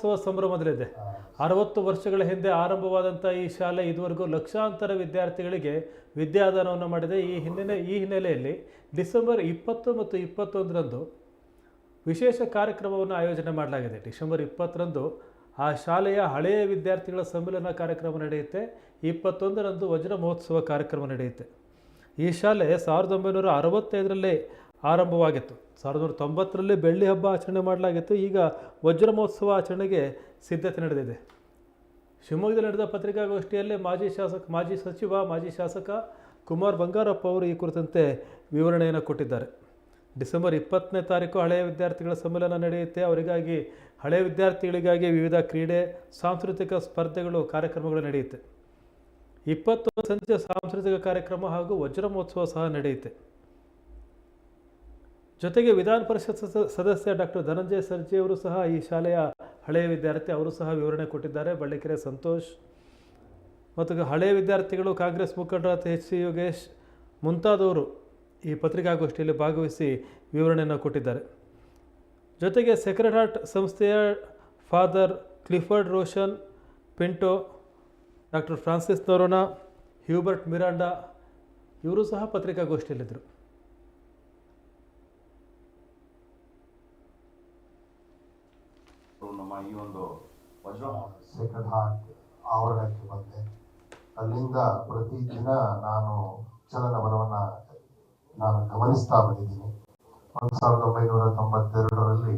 ಮಹೋತ್ಸವ ಸಂಭ್ರಮದಲ್ಲಿದೆ. 60 ವರ್ಷಗಳ ಹಿಂದೆ ಆರಂಭವಾದಂಥ ಈ ಶಾಲೆ ಇದುವರೆಗೂ ಲಕ್ಷಾಂತರ ವಿದ್ಯಾರ್ಥಿಗಳಿಗೆ ವಿದ್ಯಾದಾನವನ್ನು ಮಾಡಿದೆ. ಈ ಹಿನ್ನೆಲೆಯಲ್ಲಿ ಡಿಸೆಂಬರ್ 20 ಮತ್ತು 21ರಂದು ವಿಶೇಷ ಕಾರ್ಯಕ್ರಮವನ್ನು ಆಯೋಜನೆ ಮಾಡಲಾಗಿದೆ. ಡಿಸೆಂಬರ್ 20ರಂದು ಆ ಶಾಲೆಯ ಹಳೆಯ ವಿದ್ಯಾರ್ಥಿಗಳ ಸಮ್ಮೇಳನ ಕಾರ್ಯಕ್ರಮ ನಡೆಯುತ್ತೆ. 21ರಂದು ವಜ್ರ ಮಹೋತ್ಸವ ಕಾರ್ಯಕ್ರಮ ನಡೆಯುತ್ತೆ. ಈ ಶಾಲೆ 1965ರಲ್ಲಿ ಆರಂಭವಾಗಿತ್ತು. 1990ರಲ್ಲಿ ಬೆಳ್ಳಿ ಹಬ್ಬ ಆಚರಣೆ ಮಾಡಲಾಗಿತ್ತು. ಈಗ ವಜ್ರ ಮಹೋತ್ಸವ ಆಚರಣೆಗೆ ಸಿದ್ಧತೆ ನಡೆದಿದೆ. ಶಿವಮೊಗ್ಗದಲ್ಲಿ ನಡೆದ ಪತ್ರಿಕಾಗೋಷ್ಠಿಯಲ್ಲಿ ಮಾಜಿ ಶಾಸಕ ಕುಮಾರ್ ಬಂಗಾರಪ್ಪ ಅವರು ಈ ಕುರಿತಂತೆ ವಿವರಣೆಯನ್ನು ಕೊಟ್ಟಿದ್ದಾರೆ. ಡಿಸೆಂಬರ್ 20ನೇ ತಾರೀಕು ಹಳೆಯ ವಿದ್ಯಾರ್ಥಿಗಳ ಸಮ್ಮೇಳನ ನಡೆಯುತ್ತೆ. ಅವರಿಗಾಗಿ ಹಳೆಯ ವಿದ್ಯಾರ್ಥಿಗಳಿಗಾಗಿ ವಿವಿಧ ಕ್ರೀಡೆ, ಸಾಂಸ್ಕೃತಿಕ ಸ್ಪರ್ಧೆಗಳು, ಕಾರ್ಯಕ್ರಮಗಳು ನಡೆಯುತ್ತೆ. 20 ಸಂಜೆ ಸಾಂಸ್ಕೃತಿಕ ಕಾರ್ಯಕ್ರಮ ಹಾಗೂ ವಜ್ರ ಮಹೋತ್ಸವ ಸಹ ನಡೆಯುತ್ತೆ. ಜೊತೆಗೆ ವಿಧಾನ ಪರಿಷತ್ ಸದಸ್ಯ ಡಾಕ್ಟರ್ ಧನಂಜಯ ಸರ್ಜಿ ಅವರು ಸಹ ಈ ಶಾಲೆಯ ಹಳೆಯ ವಿದ್ಯಾರ್ಥಿ, ಅವರು ಸಹ ವಿವರಣೆ ಕೊಟ್ಟಿದ್ದಾರೆ. ಬಳ್ಳಿಕೆರೆ ಸಂತೋಷ್ ಮತ್ತು ಹಳೆಯ ವಿದ್ಯಾರ್ಥಿಗಳು, ಕಾಂಗ್ರೆಸ್ ಮುಖಂಡರಾದ HC ಯೋಗೇಶ್ ಮುಂತಾದವರು ಈ ಪತ್ರಿಕಾಗೋಷ್ಠಿಯಲ್ಲಿ ಭಾಗವಹಿಸಿ ವಿವರಣೆಯನ್ನು ಕೊಟ್ಟಿದ್ದಾರೆ. ಜೊತೆಗೆ ಸೇಕ್ರೆಡ್ ಹಾರ್ಟ್ ಸಂಸ್ಥೆಯ father Clifford Roshan Pinto, doctor Francis Noronha, Hubert Miranda ಇವರು ಸಹ ಪತ್ರಿಕಾಗೋಷ್ಠಿಯಲ್ಲಿದ್ದರು. ನಮ್ಮ ಈ ಒಂದು ಸೇಕ್ರೆಡ್ ಹಾರ್ಟ್ ಆವರಣಕ್ಕೆ ಬಂದೆ. ಅಲ್ಲಿಂದ ಪ್ರತಿದಿನ ನಾನು ಚಲನವಲನ ಗಮನಿಸ್ತಾ ಬಂದಿದ್ದೀನಿ. 1992ರಲ್ಲಿ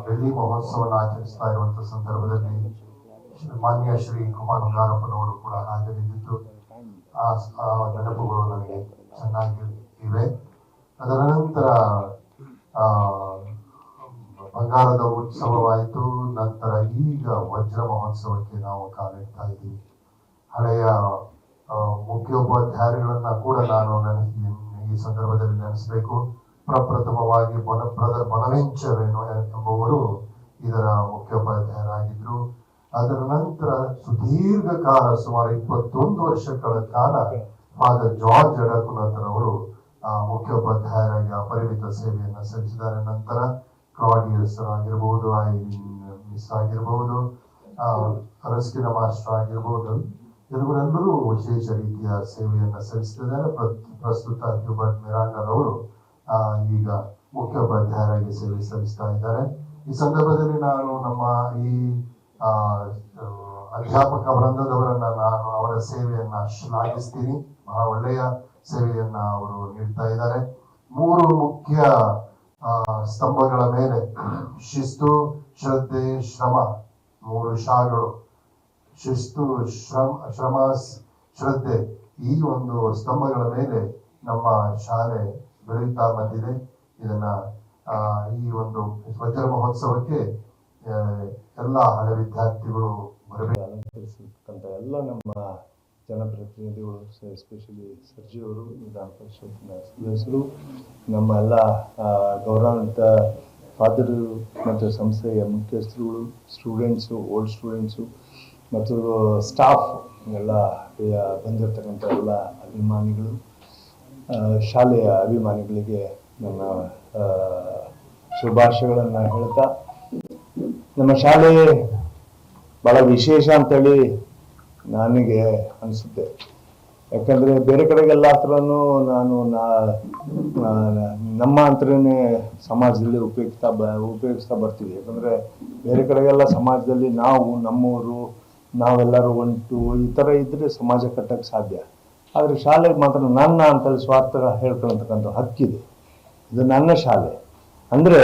ಬೆಳ್ಳಿ ಮಹೋತ್ಸವವನ್ನು ಆಚರಿಸ್ತಾ ಇರುವಂತಹ ಸಂದರ್ಭದಲ್ಲಿ ಮಾನ್ಯ ಶ್ರೀ ಕುಮಾರ್ ಬಂಗಾರಪ್ಪನವರು ಕೂಡ ಹಾಜರಿದ್ದು ಆ ನೆನಪುಗಳು ನನಗೆ ಚೆನ್ನಾಗಿ ಇವೆ. ಅದರ ನಂತರ ಬಂಗಾರದ ಉತ್ಸವವಾಯಿತು. ನಂತರ ಈಗ ವಜ್ರ ಮಹೋತ್ಸವಕ್ಕೆ ನಾವು ಕಾಲಿಡ್ತಾ ಇದ್ದೀವಿ. ಹಳೆಯ ಮುಖ್ಯೋಪಾಧ್ಯಾಯರುಗಳನ್ನ ಕೂಡ ನಾನು ಈ ಸಂದರ್ಭದಲ್ಲಿ ನೆನೆಸಬೇಕು. ಪ್ರಪ್ರಥಮವಾಗಿ ಬನವೆಂಚರ್ ಎಂಬುವರು ಇದರ ಮುಖ್ಯೋಪಾಧ್ಯಾಯರಾಗಿದ್ರು. ಅದರ ನಂತರ ಸುದೀರ್ಘ ಕಾಲ, ಸುಮಾರು 21 ವರ್ಷಗಳ ಕಾಲ ಫಾದರ್ ಜಾರ್ಜ್ ಅಡಕುನಾಥರವರು ಮುಖ್ಯೋಪಾಧ್ಯಾಯರಾಗಿ ಅಪರಿಮಿತ ಸೇವೆಯನ್ನು ಸಲ್ಲಿಸಿದ್ದಾರೆ. ನಂತರ ಕ್ಲಾಡಿಯಸ್ ಆಗಿರ್ಬೋದು, ಮಿಸ್ ಆಗಿರ್ಬೋದು, ರಸ್ಕಿನ ಮಾಸ್ಟರ್ ಆಗಿರ್ಬೋದು, ಇವರೆಲ್ಲರೂ ವಿಶೇಷ ರೀತಿಯ ಸೇವೆಯನ್ನು ಸಲ್ಲಿಸಿದ್ದಾರೆ. ಪ್ರಸ್ತುತ ಹ್ಯೂಬರ್ಟ್ ಮಿರಾಂಡರವರು ಈಗ ಮುಖ್ಯೋಪಾಧ್ಯಾಯರಾಗಿ ಸೇವೆ ಸಲ್ಲಿಸ್ತಾ ಇದ್ದಾರೆ. ಈ ಸಂದರ್ಭದಲ್ಲಿ ನಾನು ನಮ್ಮ ಈ ಅಧ್ಯಾಪಕ ವೃಂದದವರನ್ನ ನಾನು ಅವರ ಸೇವೆಯನ್ನ ಶ್ಲಾಘಿಸ್ತೀನಿ. ಬಹಳ ಒಳ್ಳೆಯ ಸೇವೆಯನ್ನ ಅವರು ನೀಡ್ತಾ ಇದ್ದಾರೆ. 3 ಮುಖ್ಯ ಸ್ತಂಭಗಳ ಮೇಲೆ ಶಿಸ್ತು, ಶ್ರದ್ಧೆ, ಶ್ರಮ, 3 ಶಾಗಳು. ಶಿಸ್ತು, ಶ್ರಮ, ಶ್ರದ್ಧೆ, ಈ ಒಂದು ಸ್ತಂಭಗಳ ಮೇಲೆ ನಮ್ಮ ಶಾಲೆ ಬೆಳೀತಾ ಬಂದಿದೆ. ಇದನ್ನ ಈ ಒಂದು ವಜ್ರ ಮಹೋತ್ಸವಕ್ಕೆ ಎಲ್ಲ ಹಳೆ ವಿದ್ಯಾರ್ಥಿಗಳು ಬರಬೇಕು. ಅಲಂಕರಿಸಿರ್ತಕ್ಕಂಥ ಎಲ್ಲ ನಮ್ಮ ಜನಪ್ರತಿನಿಧಿಗಳು, ಎಸ್ಪೆಷಲಿ ಸರ್ಜಿಯವರು, ವಿಧಾನ ಪರಿಷತ್ತಿನ ಸದಸ್ಯರು, ನಮ್ಮ ಎಲ್ಲ ಗೌರವಾನ್ವಿತ ಫಾದರು ಮತ್ತು ಸಂಸ್ಥೆಯ ಮುಖ್ಯಸ್ಥರುಗಳು, ಸ್ಟೂಡೆಂಟ್ಸು, ಓಲ್ಡ್ ಸ್ಟೂಡೆಂಟ್ಸು ಮತ್ತು ಸ್ಟಾಫ್ ಎಲ್ಲ ಬಂದಿರತಕ್ಕಂಥ ಎಲ್ಲ ಅಭಿಮಾನಿಗಳು, ಶಾಲೆಯ ಅಭಿಮಾನಿಗಳಿಗೆ ನನ್ನ ಶುಭಾಶಯಗಳನ್ನು ಹೇಳ್ತಾ, ನಮ್ಮ ಶಾಲೆ ಭಾಳ ವಿಶೇಷ ಅಂತೇಳಿ ನನಗೆ ಅನಿಸುತ್ತೆ. ಯಾಕಂದರೆ ಬೇರೆ ಕಡೆಗೆಲ್ಲ ಹತ್ರನೂ ನಾನು ನಮ್ಮ ಅಂತರೇ ಸಮಾಜದಲ್ಲಿ ಉಪಯೋಗಿಸ್ತಾ ಬರ್ತೀವಿ. ಯಾಕಂದರೆ ಬೇರೆ ಕಡೆಗೆಲ್ಲ ಸಮಾಜದಲ್ಲಿ ನಾವು ನಮ್ಮವರು ನಾವೆಲ್ಲರೂ ಒಂಟು ಈ ಥರ ಇದ್ದರೆ ಸಮಾಜ ಕಟ್ಟಕ್ಕೆ ಸಾಧ್ಯ. ಆದರೆ ಶಾಲೆಗೆ ಮಾತ್ರ ನನ್ನ ಅಂತೇಳಿ ಸ್ವಾರ್ಥ ಹೇಳ್ಕೊಳ್ತಕ್ಕಂಥ ಹಕ್ಕಿದೆ. ಇದು ನನ್ನ ಶಾಲೆ ಅಂದರೆ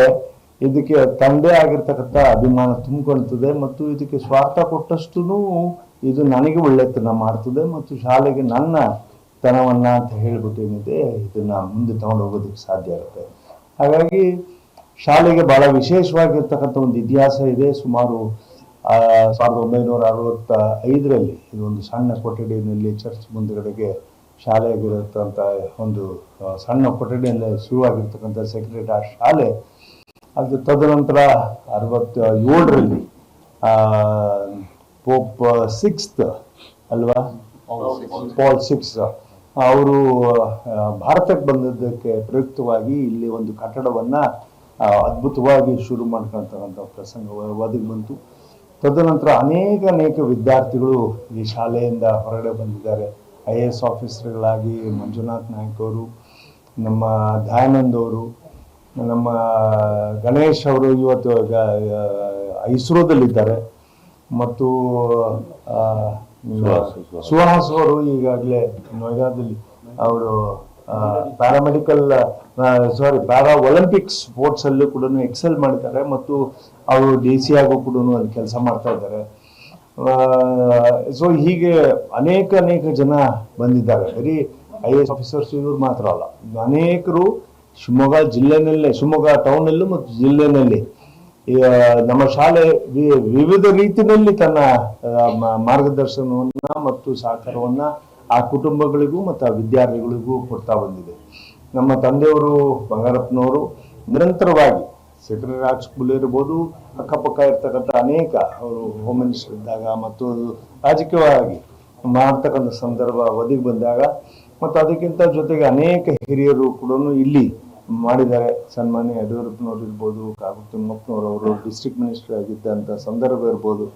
ಇದಕ್ಕೆ ತಂದೆ ಆಗಿರ್ತಕ್ಕಂಥ ಅಭಿಮಾನ ತುಂಬಿಕೊಳ್ತದೆ ಮತ್ತು ಇದಕ್ಕೆ ಸ್ವಾರ್ಥ ಕೊಟ್ಟಷ್ಟು ಇದು ನನಗೆ ಒಳ್ಳೆತನ ಮಾಡ್ತದೆ ಮತ್ತು ಶಾಲೆಗೆ ನನ್ನ ತನವನ್ನು ಅಂತ ಹೇಳ್ಬಿಟ್ಟು ಏನಿದೆ ಇದನ್ನು ಮುಂದೆ ತಗೊಂಡು ಹೋಗೋದಕ್ಕೆ ಸಾಧ್ಯ ಆಗುತ್ತೆ. ಹಾಗಾಗಿ ಶಾಲೆಗೆ ಭಾಳ ವಿಶೇಷವಾಗಿರ್ತಕ್ಕಂಥ ಒಂದು ಇತಿಹಾಸ ಇದೆ. ಸುಮಾರು 1965ರಲ್ಲಿ ಇದೊಂದು ಸಣ್ಣ ಕೊಠಡಿಯಲ್ಲಿ ಚರ್ಚ್ ಮುಂದುಗಡೆಗೆ ಶಾಲೆಯಾಗಿರತಕ್ಕಂಥ ಒಂದು ಸಣ್ಣ ಕೊಠಡಿಯಲ್ಲಿ ಶುರುವಾಗಿರ್ತಕ್ಕಂಥ ಸೇಕ್ರೆಡ್ ಹಾರ್ಟ್ ಶಾಲೆ. ಅದು ತದನಂತರ 67ರಲ್ಲಿ ಪೋಪ್ 6th ಅಲ್ವಾ, ಪಾಲ್ 6 ಅವರು ಭಾರತಕ್ಕೆ ಬಂದಿದ್ದಕ್ಕೆ ಪ್ರಯುಕ್ತವಾಗಿ ಇಲ್ಲಿ ಒಂದು ಕಟ್ಟಡವನ್ನು ಅದ್ಭುತವಾಗಿ ಶುರು ಮಾಡ್ಕೊಳ್ತಕ್ಕಂಥ ಪ್ರಸಂಗ ಒದಗಿ ಬಂತು. ತದನಂತರ ಅನೇಕ ವಿದ್ಯಾರ್ಥಿಗಳು ಈ ಶಾಲೆಯಿಂದ ಹೊರಗಡೆ ಬಂದಿದ್ದಾರೆ. IAS ಆಫೀಸರ್ಗಳಾಗಿ ಮಂಜುನಾಥ್ ನಾಯ್ಕ್ ಅವರು, ನಮ್ಮ ದಯಾನಂದ್ ಅವರು, ನಮ್ಮ ಗಣೇಶ್ ಅವರು ಇವತ್ತು ಇಸ್ರೋದಲ್ಲಿದ್ದಾರೆ, ಮತ್ತು ಸುಹಾಸ್ ಅವರು ಈಗಾಗಲೇ ನೋಯ್ಡಾದಲ್ಲಿ ಅವರು ಪ್ಯಾರಾ ಒಲಿಂಪಿಕ್ಸ್ ಸ್ಪೋರ್ಟ್ಸ್ ಅಲ್ಲೂ ಕೂಡ ಎಕ್ಸೆಲ್ ಮಾಡಿದ್ದಾರೆ, ಮತ್ತು ಅವರು DC ಆಗು ಕೂಡ ಅಲ್ಲಿ ಕೆಲಸ ಮಾಡ್ತಾ ಇದ್ದಾರೆ. ಸೊ ಹೀಗೆ ಅನೇಕ ಜನ ಬಂದಿದ್ದಾರೆ. ಬರೀ IAS ಆಫೀಸರ್ಸ್ ಇವರು ಮಾತ್ರ ಅಲ್ಲ, ಅನೇಕರು ಶಿವಮೊಗ್ಗ ಟೌನಲ್ಲೂ ಮತ್ತು ಜಿಲ್ಲೆನಲ್ಲಿ ನಮ್ಮ ಶಾಲೆ ವಿವಿಧ ರೀತಿಯಲ್ಲಿ ತನ್ನ ಮಾರ್ಗದರ್ಶನವನ್ನ ಮತ್ತು ಸಹಕಾರವನ್ನ ಆ ಕುಟುಂಬಗಳಿಗೂ ಮತ್ತು ಆ ವಿದ್ಯಾರ್ಥಿಗಳಿಗೂ ಕೊಡ್ತಾ ಬಂದಿದೆ. ನಮ್ಮ ತಂದೆಯವರು ಬಂಗಾರಪ್ಪನವರು ನಿರಂತರವಾಗಿ ಸೆಕ್ರೆಟರಿ ರಾಜ್ ಸ್ಕೂಲ್ ಇರ್ಬೋದು, ಅಕ್ಕಪಕ್ಕ ಇರ್ತಕ್ಕಂಥ ಅನೇಕ ಅವರು ಹೋಮ್ ಮಿನಿಸ್ಟರ್ ಇದ್ದಾಗ ಮತ್ತು ರಾಜಕೀಯವಾಗಿ ಮಾಡ್ತಕ್ಕಂಥ ಸಂದರ್ಭ ಒದಗಿ ಬಂದಾಗ, ಮತ್ತು ಅದಕ್ಕಿಂತ ಜೊತೆಗೆ ಅನೇಕ ಹಿರಿಯರು ಕೂಡ ಇಲ್ಲಿ ಮಾಡಿದ್ದಾರೆ. ಸನ್ಮಾನ್ಯ ಯಡಿಯೂರಪ್ಪನವ್ರು ಇರ್ಬೋದು, ಕಾಗೋಡು ತಿಮ್ಮಪ್ಪನವರು ಅವರು ಡಿಸ್ಟ್ರಿಕ್ಟ್ ಮಿನಿಸ್ಟರ್ ಆಗಿದ್ದಂಥ ಸಂದರ್ಭ ಇರ್ಬೋದು,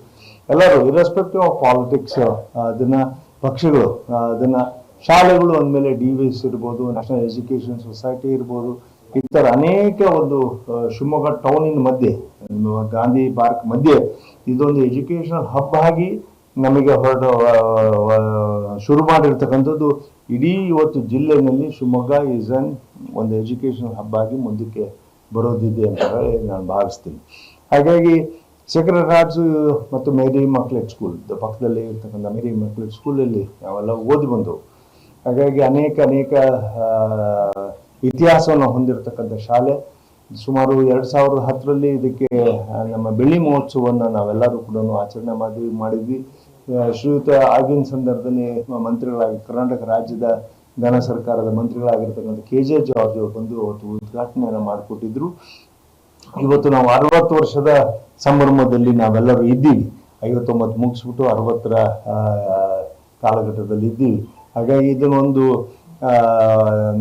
ಎಲ್ಲರೂ ಇರೆಸ್ಪೆಕ್ಟಿವ್ ಆಫ್ ಪಾಲಿಟಿಕ್ಸ್ ಅದನ್ನ ಪಕ್ಷಗಳು ಅದನ್ನ ಶಾಲೆಗಳು ಅಂದಮೇಲೆ DVS ಇರ್ಬೋದು, ನ್ಯಾಷನಲ್ ಎಜುಕೇಶನ್ ಸೊಸೈಟಿ ಇರ್ಬೋದು, ಈ ಥರ ಅನೇಕ ಒಂದು ಶಿವಮೊಗ್ಗ ಟೌನಿನ ಮಧ್ಯೆ, ಗಾಂಧಿ ಪಾರ್ಕ್ ಮಧ್ಯೆ ಇದೊಂದು ಎಜುಕೇಶನಲ್ ಹಬ್ ಆಗಿ ನಮಗೆ ಶುರು ಮಾಡಿರ್ತಕ್ಕಂಥದ್ದು. ಇಡೀ ಇವತ್ತು ಜಿಲ್ಲೆಯಲ್ಲಿ ಶಿವಮೊಗ್ಗ ಒಂದು ಎಜುಕೇಶನಲ್ ಹಬ್ ಆಗಿ ಮುಂದಕ್ಕೆ ಬರೋದಿದೆ ಅಂತ ಹೇಳಿ ನಾನು ಭಾವಿಸ್ತೀನಿ. ಹಾಗಾಗಿ ಸೆಕ್ರೆಟರಿ ರಾಜ್ ಮತ್ತು ಮೇರಿ ಮಕ್ಲೆಟ್ ಸ್ಕೂಲ್ ಪಕ್ಕದಲ್ಲಿ ಇರ್ತಕ್ಕಂಥ ಮೇರಿ ಮಕ್ಲೆಟ್ ಸ್ಕೂಲಲ್ಲಿ ನಾವೆಲ್ಲ ಓದಿ ಬಂದವು. ಹಾಗಾಗಿ ಅನೇಕ ಇತಿಹಾಸವನ್ನು ಹೊಂದಿರತಕ್ಕಂಥ ಶಾಲೆ. ಸುಮಾರು 2010ರಲ್ಲಿ ಇದಕ್ಕೆ ನಮ್ಮ ಬೆಳ್ಳಿ ಮಹೋತ್ಸವವನ್ನು ನಾವೆಲ್ಲರೂ ಕೂಡ ಆಚರಣೆ ಮಾಡಿದ್ವಿ. ಶ್ರೀಯುತ ಆಗಿನ ಸಂದರ್ಭದಲ್ಲಿ ಮಂತ್ರಿಗಳಾಗಿ ಕರ್ನಾಟಕ ರಾಜ್ಯದ ಘನ ಸರ್ಕಾರದ ಮಂತ್ರಿಗಳಾಗಿರ್ತಕ್ಕಂಥ KJ ಜಾರ್ಜ್ ಅವರು ಬಂದು ಅವತ್ತು ಉದ್ಘಾಟನೆಯನ್ನು ಮಾಡಿಕೊಟ್ಟಿದ್ರು. ಇವತ್ತು ನಾವು 60 ವರ್ಷದ ಸಂಭ್ರಮದಲ್ಲಿ ನಾವೆಲ್ಲರೂ ಇದ್ದೀವಿ. 59 ಮುಗಿಸ್ಬಿಟ್ಟು 60ರ ಕಾಲಘಟ್ಟದಲ್ಲಿ ಇದ್ದೀವಿ. ಹಾಗಾಗಿ ಇದನ್ನೊಂದು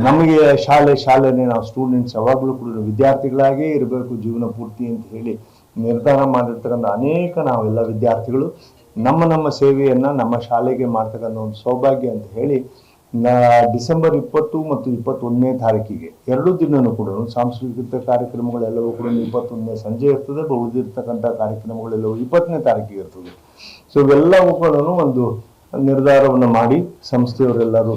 ನಮಗೆ ಶಾಲೆನೇ ನಾವು ಸ್ಟೂಡೆಂಟ್ಸ್ ಯಾವಾಗಲೂ ಕೂಡ ವಿದ್ಯಾರ್ಥಿಗಳಾಗೇ ಇರಬೇಕು ಜೀವನ ಪೂರ್ತಿ ಅಂತ ಹೇಳಿ ನಿರ್ಧಾರ ಮಾಡಿರ್ತಕ್ಕಂಥ ಅನೇಕ ನಾವೆಲ್ಲ ವಿದ್ಯಾರ್ಥಿಗಳು ನಮ್ಮ ಸೇವೆಯನ್ನ ನಮ್ಮ ಶಾಲೆಗೆ ಮಾಡ್ತಕ್ಕಂಥ ಒಂದು ಸೌಭಾಗ್ಯ ಅಂತ ಹೇಳಿ ಡಿಸೆಂಬರ್ 20 ಮತ್ತು 21ನೇ ತಾರೀಕಿಗೆ 2 ದಿನನೂ ಕೂಡ ಸಾಂಸ್ಕೃತಿಕ ಕಾರ್ಯಕ್ರಮಗಳೆಲ್ಲವೂ ಕೂಡ 21ನೇ ಸಂಜೆ ಇರ್ತದೆ, ಉಳಿದಿರ್ತಕ್ಕಂಥ ಕಾರ್ಯಕ್ರಮಗಳೆಲ್ಲವೂ 20ನೇ ತಾರೀಕಿಗೆ ಇರ್ತದೆ. ಸೊ ಇವೆಲ್ಲವೂ ಕೂಡ ಒಂದು ನಿರ್ಧಾರವನ್ನು ಮಾಡಿ ಸಂಸ್ಥೆಯವರೆಲ್ಲರೂ